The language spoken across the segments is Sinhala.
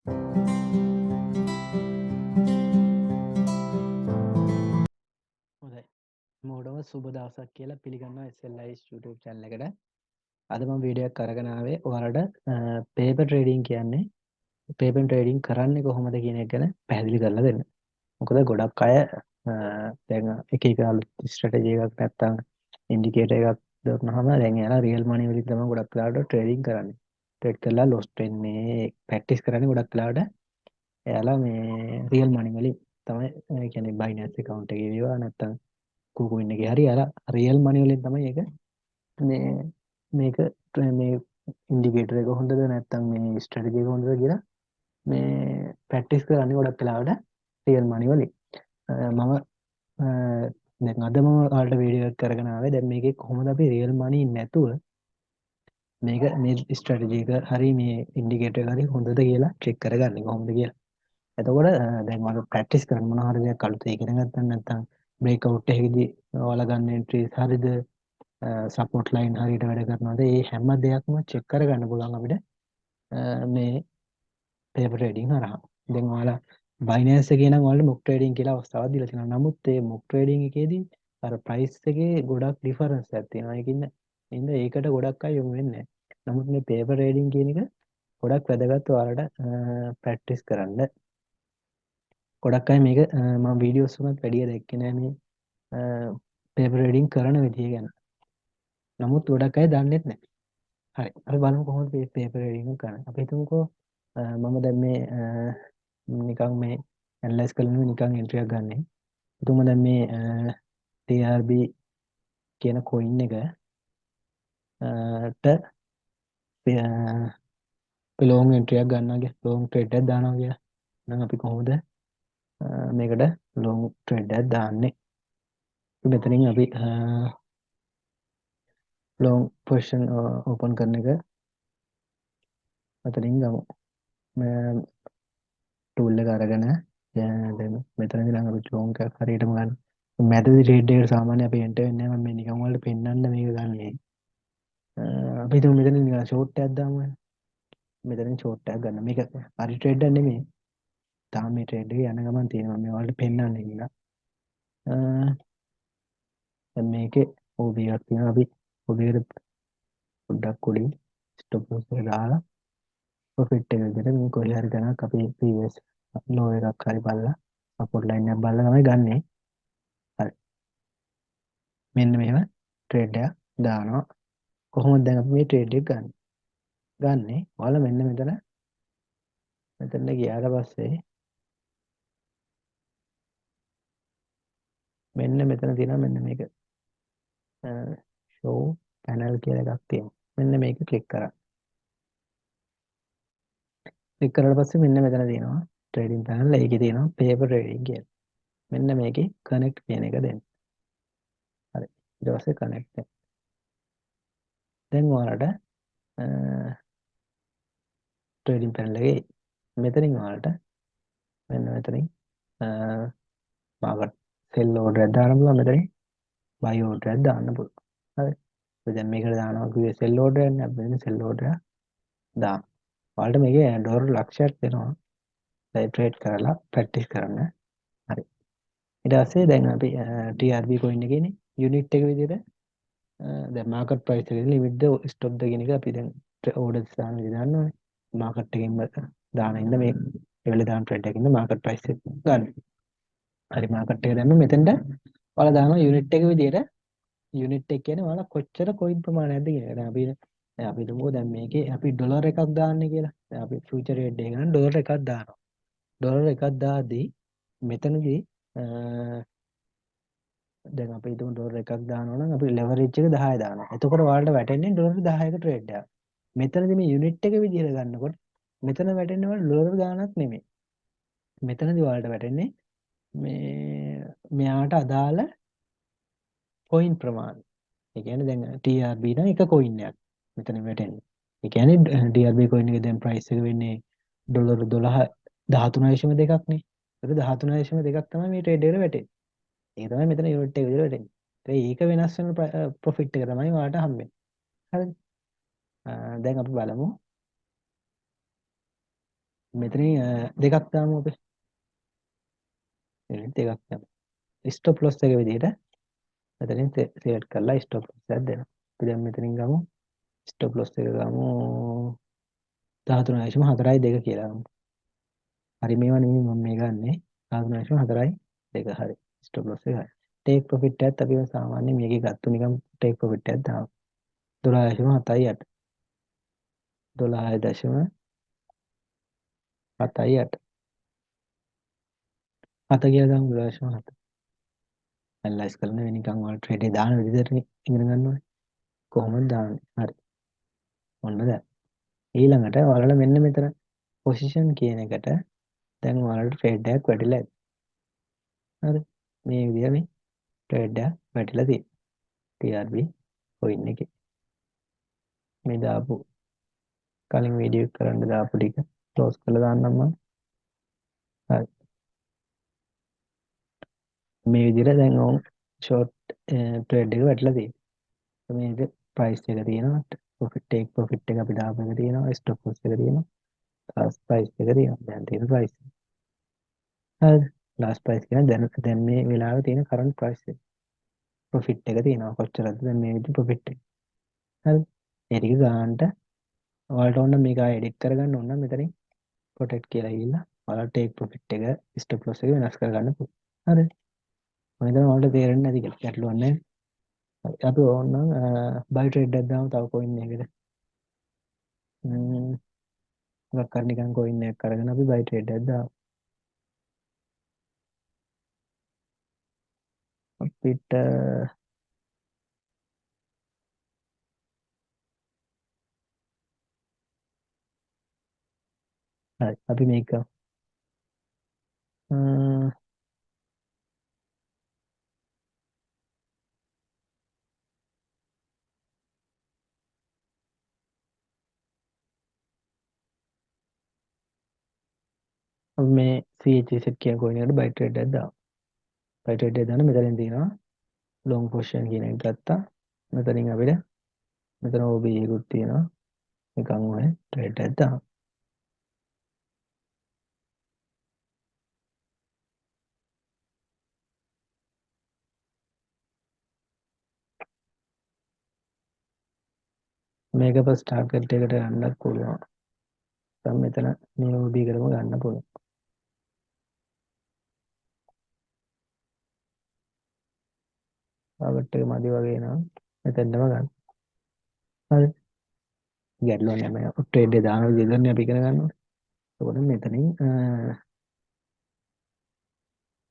හොඳයි. මෝඩම සුබ දවසක් කියලා පිළිගන්නවා SLI's YouTube channel එකට. අද මම වීඩියෝ එකක් අරගෙන ආවේ ඔයාලට paper trading කියන්නේ paper trading කරන්නේ කොහොමද කියන එක ගැන පැහැදිලි කරලා දෙන්න. මොකද ගොඩක් අය දැන් එක එක අලුත් ස්ට්‍රැටජි එකක් නැත්තම් ඉන්ඩිකේටර් එකක් දාපුනහම දැන් එයාලා රියල් මනි වලින් තමයි ගොඩක් වෙලාවට ට්‍රේඩින් කරන්නේ. ට්‍රේඩ් කරලා ලොස් වෙන්නේ ප්‍රැක්ටිස් කරන්නේ ගොඩක් වෙලාවට එයාලා මේ රියල් මනි වලින් තමයි ඒ කියන්නේ බයිනන්ස් account එකේ වේවා නැත්තම් කුකුයින් එකේ හරි අර රියල් මනි වලින් තමයි ඒක මේ මේක මේ ඉන්ඩිකේටර් එක හොඳද නැත්තම් මේ ස්ට්‍රැටජි එක හොඳද කියලා මේ ප්‍රැක්ටිස් කරන්නේ ගොඩක් වෙලාවට රියල් මනි වලින්. මම දැන් අද මම ඔයාලට වීඩියෝ එකක් කරගෙන ආවේ දැන් මේකේ කොහොමද අපි රියල් මනි නැතුව මේක මේ ස්ට්‍රැටජි එක හරි මේ ඉන්ඩිකේටර් එක හරි හොඳද කියලා චෙක් කරගන්නේ කොහොමද කියලා. එතකොට දැන් ඔයාලා ප්‍රැක්ටිස් කරන්න මොනවා හරි දෙයක් අලුත් ඉගෙන ගත්තා නැත්නම් බ්‍රේක්අවුට් එකකදී ඔයාලා ගන්න එන්ට්‍රීස් හරිද සපෝට් ලයින් හරියට වැඩ කරනවද මේ හැම දෙයක්ම චෙක් කරගන්න පුළුවන් අපිට මේ පේපර් ට්‍රේඩින් හරහා. දැන් ඔයාලා බයිනෑන්ස් එකේ නම් ඔයාලට මොක් ට්‍රේඩින් කියලා අවස්ථාවක් දීලා තියෙනවා. නමුත් මේ මොක් ට්‍රේඩින් එකේදී අර ප්‍රයිස් එකේ ගොඩක් ඩිෆරන්ස් එකක් තියෙනවා. ඒකින්ද ඒකට ගොඩක් අය යොමු වෙන්නේ නැහැ. නමුත් මේ පේපර් ට්‍රේඩින් කියන එක ගොඩක් වැදගත් ඔයාලට ප්‍රැක්ටිස් කරන්න. ගොඩක් අය මේක මම වීඩියෝස් උනත් වැඩිය දැක්කේ නෑ මේ පේපර් ට්‍රේඩින් කරන විදිය ගැන. නමුත් ගොඩක් අය දන්නෙත් නෑ. හරි. අපි බලමු කොහොමද මේ පේපර් ට්‍රේඩින් කරන්නේ. අපි හිතමුකෝ මම දැන් මේ නිකන් මේ ඇනලයිස් කරන නිකන් එන්ට්‍රි එකක් ගන්නෙ. හිතමු දැන් මේ TRB කියන කොයින් එක ට ලෝන් එන්ට්‍රි එකක් ගන්නවා කියලා ලෝන් ට්‍රේඩ් එකක් දානවා කියලා. එහෙනම් අපි කොහොමද මේකට ලෝන් ට්‍රේඩ් එකක් දාන්නේ? මෙතනින් අපි ලෝන් පොසිෂන් ඕපන් කරන එක මෙතනින් ගමු. ටූල් එක අරගෙන දැන් මෙතනදී නම් අපි ලෝන් එකක් හරියටම ගන්න. මැදදී ට්‍රේඩ් එකට සාමාන්‍ය අපි එන්ටර් වෙන්නේ නැහැ. මම මේ නිකන් වලට පෙන්නන්න මේක ගන්නෙ. අපි හිතමු මෙතන නිකන් ෂෝට් එකක් දාමු. මෙතනින් ෂෝට් එකක් ගන්න. මේක හරි ට්‍රේඩ් එකක් නෙමෙයි. තාම මේ ට්‍රේඩ් එක යන ගමන් තියෙනවා. මේ වලට පෙන්නන්නේ නිකන්. දැන් මේකේ OB එකක් තියෙනවා. අපි OB එකට පොඩ්ඩක් උඩින් ස්ටොප් ලොස් එක දාලා ප්‍රොෆිට් එක විදිහට මේ කොහේ හරි ගණක් අපි previous low එකක් හරි බලලා සපෝට් ලයින් එකක් බලලා තමයි ගන්නෙ. හරි. මෙන්න මෙහෙම ට්‍රේඩ් එකක් දානවා. කොහොමද දැන් අපි මේ ට්‍රේඩ් එක ගන්නෙ? ඔයාලා මෙන්න මෙතන ගියාට පස්සේ මෙන්න මෙතන තියෙනවා මෙන්න මේක show panel කියලා එකක් තියෙනවා. මෙන්න මේක ක්ලික් කරා. ක්ලික් කරලා පස්සේ මෙන්න මෙතන තියෙනවා trading panel. ඒකේ තියෙනවා paper trading කියලා. මෙන්න මේකේ connect කියන එක දෙන්න. හරි. ඊට පස්සේ connect එක. දැන් ඔයාලට trading panel එකේ මෙතනින් ඔයාලට මෙන්න මෙතනින් market sell order එකක් දාන්න පුළුවන්. මෙතනින් buy order එකක් දාන්න පුළුවන්. හරි. දැන් මේකට දානවා කිව්වේ sell order එකක් නේ. අපි මෙතන sell order එකක් දාමු. ඔයාලට මේකේ ඩොලර් ලක්ෂයක් දෙනවා. ට්‍රේඩ් කරලා ප්‍රැක්ටිස් කරන්න. හරි. ඊට පස්සේ දැන් අපි TRB coin එකේනේ යුනිට් එක විදිහට දැන් මාකට් ප්‍රයිස් එකේ ලිමිට් ද ස්ටොප් ද කියන එක අපි දැන් ඕඩර්ස් දාන විදිහ දන්නවනේ. මාකට් එකෙන් දාන ඉන්න මේ ලෙවල් දාන ට්‍රේඩ් එකකින් මාකට් ප්‍රයිස් එක ගන්න. හරි මාකට් එක දැම්ම මෙතෙන්ට ඔයාලා දානවා යුනිට් එක විදිහට. යුනිට් එක කියන්නේ ඔයාලා කොච්චර කොයින් ප්‍රමාණයක්ද කියන එක. දැන් අපි හිතමුකෝ දැන් මේකේ අපි ඩොලර් එකක් දාන්නේ කියලා. දැන් අපි ෆියුචර් රේට් එක ගන්න ඩොලර් එකක් දානවා. ඩොලර් එකක් දාද්දී මෙතනදී දැන් අපි හිතමු ඩොලර් එකක් දානවා නම් අපි ලෙවරේජ් එක 10 දානවා. එතකොට ඔයාලට වැටෙන්නේ ඩොලර් 10ක ට්‍රේඩ් එකක්. මෙතනදී මේ යුනිට් එක විදිහට ගන්නකොට මෙතන වැටෙන්නේ ඔයාලට ඩොලර් ගාණක් නෙමෙයි. මෙතනදී ඔයාලට වැටෙන්නේ මේ මෙයාට අදාළ කොයින් ප්‍රමාණය. ඒ කියන්නේ දැන් TRB නම් එක කොයින් එකක් මෙතන වැටෙන්නේ. ඒ කියන්නේ TRB කොයින් එකේ දැන් ප්‍රයිස් එක වෙන්නේ ඩොලර් 12 13.2ක් නේ. ඒක 13.2ක් තමයි මේ ට්‍රේඩ් එකට වැටෙන්නේ. ඒක තමයි මෙතන යුනිට් එක විදිහට වැටෙන්නේ. ඒක වෙනස් වෙන ප්‍රොෆිට් එක තමයි ඔයාලට හම්බෙන්නේ. හරිද? දැන් අපි බලමු මෙතනින් දෙකක් දාමු අපි. දෙකක් දාමු. ස්ටොප් ලොස් එක විදිහට මෙතනින් සිලෙක්ට් කරලා ස්ටොප් ලොස් එකක් දෙනවා. අපි දැන් මෙතනින් ගමු ස්ටොප් ලොස් එක ගමු 13.4 කියලා ගමු. හරි මේවා නෙමෙයි මම මේ ගන්නෙ 13.4 හරි ස්ටොප් ලොස් එක හරි. ටේක් ප්‍රොෆිට් එකත් අපි සාමාන්‍ය මේකේ ගත්තු නිකන් ටේක් ප්‍රොෆිට් එකක් දාමු 12.78 12.78 7 කියලා දාමු 12.7 ඇනලයිස් කරන නිකන් ඔයාලා ට්‍රේඩ් එක දාන විදිහට ඉගෙන ගන්න ඕනේ. කොහොමද දාන්නේ? හරි. ඔන්න දැන්. ඊළඟට ඔයාලා මෙන්න මෙතන පොසිෂන් කියන එකට දැන් ඔයාලට ට්‍රේඩ් එකක් වැටිලා ඇති. හරි. මේ විදිහ මේ ට්‍රේඩ් එකක් වැටිලා තියෙනවා. TRB කොයින් එකේ. මේ දාපු කලින් වීඩියෝ කරන්න දාපු ටික ක්ලෝස් කරලා දාන්නම් මම. හරි. මේ විදිහට දැන් ඕම් ෂෝට් ට්‍රේඩ් එක වැටිලා තියෙනවා. මේක ප්‍රයිස් එක තියෙනවා. ප්‍රොෆිට් එක අපි දාපු එක තියෙනවා. ස්ටොප් ලොස් එක තියෙනවා. ලාස්ට් ප්‍රයිස් එක තියෙනවා. දැන් තියෙන ප්‍රයිස්. හරිද? ලාස්ට් ප්‍රයිස් කියන්නේ දැන් මේ වෙලාවේ තියෙන කරන්ට් ප්‍රයිස් එක. ප්‍රොෆිට් එක තියෙනවා. කොච්චරද දැන් මේ විදිහට ප්‍රොෆිට් එක. හරිද? ඒ ටික ගන්නට ඔයාලට ඕන මේක ආයෙ එඩිට් කරගන්න ඕන නම් මෙතනින් ප්‍රොටෙක්ට් කියලා ගිහිල්ලා ඔයාලා ටේක් ප්‍රොෆිට් එක ස්ටොප් ලොස් එක වෙනස් කරගන්න පුළුවන්. හරිද? මම හිතනවා ඔයාලට තේරෙන්නේ නැති කියලා. ගැටලුවක් නැහැ. හරි. අපි ඕනනම් බයි ට්‍රේඩ් එකක් දාමු තව කොයින් එකකට. මොකක් හරි නිකන් කොයින් එකක් අරගෙන අපි බයි ට්‍රේඩ් එකක් දාමු. අපිට හරි අපි මේක ගමු. අපි මේ CHZ කියන කොයින් එකට බයි ට්‍රේඩ් එකක් දාමු. බයි ට්‍රේඩ් එක දාන්න මෙතනින් තියෙනවා ලොං පොසිෂන් කියන එක ගත්තා. මෙතනින් අපිට මෙතන OB එකකුත් තියෙනවා. නිකන් ඔය ට්‍රේඩ් එකක් දාමු. මේක පස් ටාගට් එකට ගන්නත් පුළුවන්. දැන් මෙතන මේ OB එකටම ගන්න පුළුවන්. ටාගට් එක මදි වගේ නම් මෙතනම ගන්න. හරි. ගැටලුවක් නැහැ. මේ ට්‍රේඩ් එක දාන විදිහට අපි ඉගෙන ගන්න ඕනේ. එතකොට මෙතනින්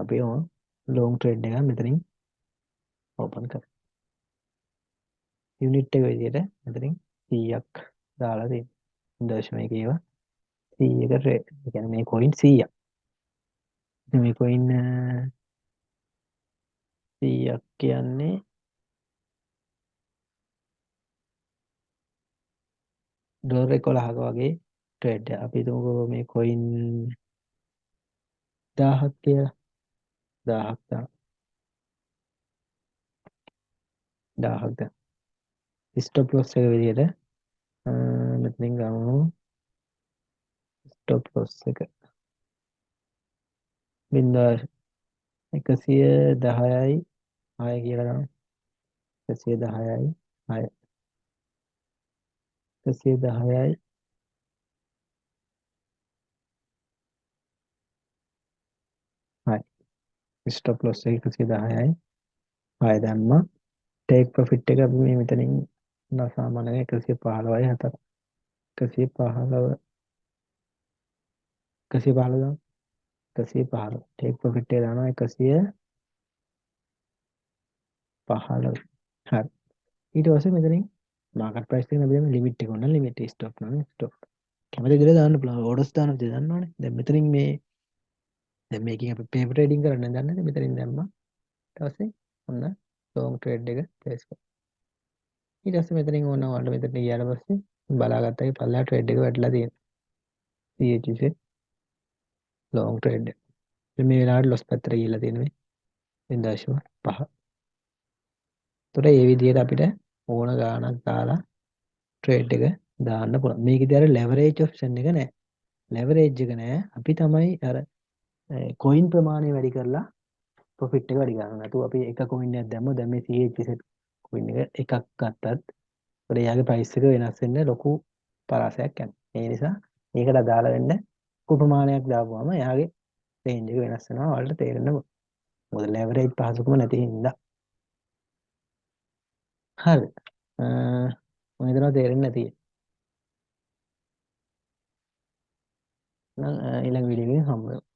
අපි ලොං ට්‍රේඩ් එක මෙතනින් ඕපන් කරමු. යුනිට් එක විදිහට මෙතනින් 100ක් දාලා තියෙනවා. 0.1 ඒවා 100ක ට්‍රේඩ්. ඒ කියන්නේ මේ කොයින් 100ක්. මේ කොයින් 100ක් කියන්නේ ඩොලර් 11ක වගේ ට්‍රේඩ් එක. අපි හිතමුකෝ මේ කොයින් 1000ක් කියලා. 1000ක් දාමු. 1000ක් දාමු. ස්ටොප් ලොස් එක විදිහට මෙතනින් ගමු. ස්ටොප් ලොස් එක 110යි 6 කියලා ගමු. 110යි 6 110යි හයි ස්ටොප් ලොස් එක 110යි 6 දැම්මා. ටේක් ප්‍රොෆිට් එක අපි මේ මෙතනින් සාමාන්‍යයෙන් 115යි 4 115 115 දාමු. 115 ටේක් ප්‍රොෆිට් එක දානවා 115. හරි. ඊට පස්සේ මෙතනින් මාකට් ප්‍රයිස් එක අපි ලිමිට් එක ඕන ලිමිට් ස්ටොප් නම් ස්ටොප්. කැමති විදිහට දාන්න පුළුවන්. ඕඩර්ස් දාන්න විදිහ දන්නවනේ. දැන් මෙතනින් මේ දැන් මේකෙන් අපි පේපර් ට්‍රේඩින් කරන්න දන්නේ මෙතනින් දැම්මා. ඊට පස්සේ ඔන්න ලොං ට්‍රේඩ් එක ප්ලේස් කරා. ඊට පස්සේ මෙතනින් ඕන ඔයාලට මෙතනට ගියාට පස්සේ බලාගත්තා ඒ පල්ලා ට්‍රේඩ් එක වැටලා තියෙනවා. CHC ලොං ට්‍රේඩ් එක. මේ වෙලාවට ලොස් පැත්තට ගිහිල්ලා තියෙනවා 0.5. ඒතකොට මේ විදිහට අපිට ඕන ගාණක් දාලා ට්‍රේඩ් එක දාන්න පුළුවන්. මේකේදී අර ලෙවරේජ් ඔප්ෂන් එක නැහැ. ලෙවරේජ් එක නෑ. අපි තමයි අර කොයින් ප්‍රමාණය වැඩි කරලා ප්‍රොෆිට් එක වැඩි කරගන්න. නැතුව අපි එක කොයින් එකක් දැම්ම දැන් මේ CHZ කොයින් එක එකක් ගත්තත් ඒකට එයාගේ ප්‍රයිස් එක වෙනස් වෙන්න ලොකු පරාසයක් යනවා. ඒ නිසා ඒකට අදාළ වෙන්න ලොකු ප්‍රමාණයක් දාපුවම එයාගේ රේන්ජ් එක වෙනස් වෙනවා. ඔයාලට තේරෙන්න මොකද ලෙවරේජ් පහසුකම නැති හින්දා. හරි. මම හිතනවා තේරෙන්නේ නැති. නම් ඊළඟ වීඩියෝ එකකින් හම්බ වෙමු.